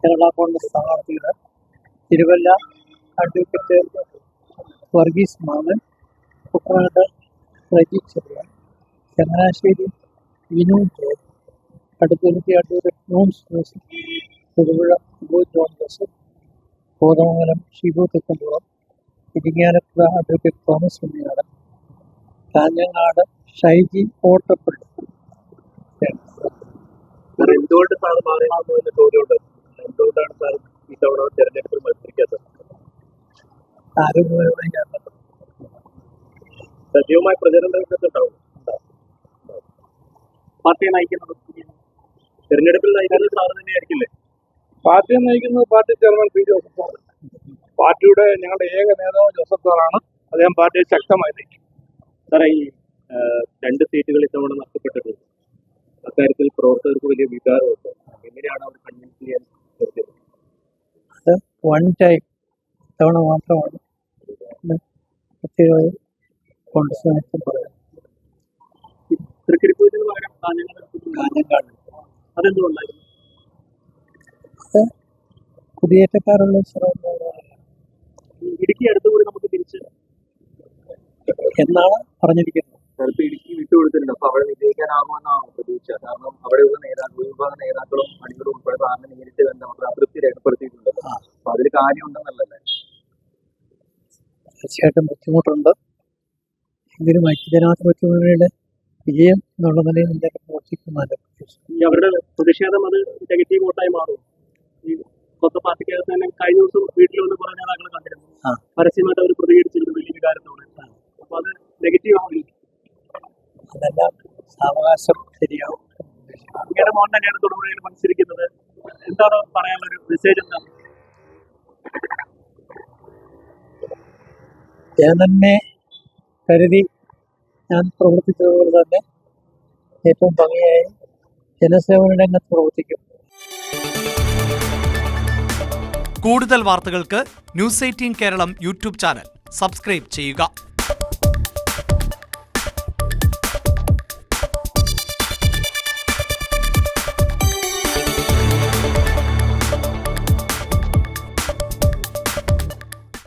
കേരള കോൺഗ്രസ് സ്ഥാനാർത്ഥികൾ Thiruvalla advocate Varghese Mammen, Kuttanad Reji Cherian, Changanassery Vinu George, Kaduthuruthy advocate Mons Joseph, Thodupuzha John Joseph, Kothamangalam Shibu Thekkumpuram, Irinjalakuda advocate Thomas Unniyadan, Kanhangad Shaiji Ottappally. എന്തുകൊണ്ട് sir മാറി മാറുന്നതിന്റെ ചോദ്യമുണ്ട്? എന്തുകൊണ്ടാണ് സാർ ഇത്തവണ തെരഞ്ഞെടുപ്പിൽ മത്സരിക്കാത്തത്? ആരോഗ്യപരമായി കാരണം സജീവമായ പ്രചരണ രംഗത്തുണ്ടാവും. പാർട്ടിയെ നയിക്കുന്നത് തെരഞ്ഞെടുപ്പിൽ നയിക്കുന്നത് സാറ് തന്നെയായിരിക്കില്ലേ? പാർട്ടിയെ നയിക്കുന്നത് party chairman P Joseph sir. പാർട്ടിയുടെ ഞങ്ങളുടെ ഏക നേതാവ് ജോസഫ് സാറാണ്. അദ്ദേഹം പാർട്ടിയെ ശക്തമായി നയിക്കും. സാറേ, ഈ 2 സീറ്റുകൾ ഇത്തവണ നഷ്ടപ്പെട്ടിട്ടുണ്ട്. അക്കാര്യത്തിൽ പ്രവർത്തകർക്ക് വലിയ വികാരമുണ്ട്. എങ്ങനെയാണ് അവർ കൺവിൻസ് ചെയ്യാൻ പറ്റിയത്? അത് വൺ ടൈം തവണ മാത്രമാണ് പ്രത്യേകമായി കോൺഗ്രസ് നേതൃത്വം പറയാം. തൃക്കരിപ്പൂരിന് പകരം കാഞ്ഞങ്ങാട് അതെന്തുകൊണ്ടായിരുന്നു? കുടിയേറ്റക്കാരുള്ള സ്ഥലം ഇടുക്കി അടുത്തുകൂടി നമുക്ക് തിരിച്ച് എന്നാണ് പറഞ്ഞിരിക്കുന്നത്. ചിലപ്പോൾ ഇടുക്കി വിട്ടുകൊടുത്തിട്ടുണ്ട്. അപ്പൊ അവിടെ വിജയിക്കാനാകുമെന്നാണ് പ്രതീക്ഷ. കാരണം അവിടെയുള്ള ഭൂരിഭാഗം നേതാക്കളും അണികളും ഉൾപ്പെടെ സാറിനെ നേരിട്ട് കണ്ട് നമുക്ക് അതൃപ്തി രേഖപ്പെടുത്തിയിട്ടുണ്ട്. അപ്പൊ അതിൽ കാര്യമുണ്ടെന്നല്ലേ? തീർച്ചയായിട്ടും ബുദ്ധിമുട്ടുണ്ട്. എങ്കിലും ഐക്യജനാധിപത്യ മുന്നണിയുടെ വിജയം എന്നുള്ള നിലയിൽ ഇതിന്റെ പ്രവർത്തിക്കുന്നുണ്ട്. ഈ അവരുടെ പ്രതിഷേധം അത് നെഗറ്റീവ് വോട്ടായി മാറും. ഈ കൊത്ത പാർട്ടിക്കകത്ത് തന്നെ കഴിഞ്ഞ ദിവസം വീട്ടിൽ വന്ന് കുറെ നേതാക്കളെ കണ്ടിരുന്നു. പരസ്യമായിട്ട് അവർ പ്രതികരിച്ചിരുന്നു വലിയ വികാരത്തോടെ. അപ്പൊ അത് നെഗറ്റീവ് ആവില്ല. അതെല്ലാം സാവകാശം ശരിയാവും. അങ്ങയുടെ മോൻ തന്നെയാണ് തൊടുപുഴയിൽ മത്സരിക്കുന്നത്. എന്താണ് പറയാനുള്ളൊരു മെസ്സേജ്? എന്താണ്? ഞാൻ തന്നെ കരുതി ഞാൻ പ്രവർത്തിച്ചതുപോലെ തന്നെ ഏറ്റവും ഭംഗിയായി ജനസേവന രംഗത്ത് പ്രവർത്തിക്കും. കൂടുതൽ വാർത്തകൾക്ക് news 18 Keralam YouTube channel subscribe ചെയ്യുക.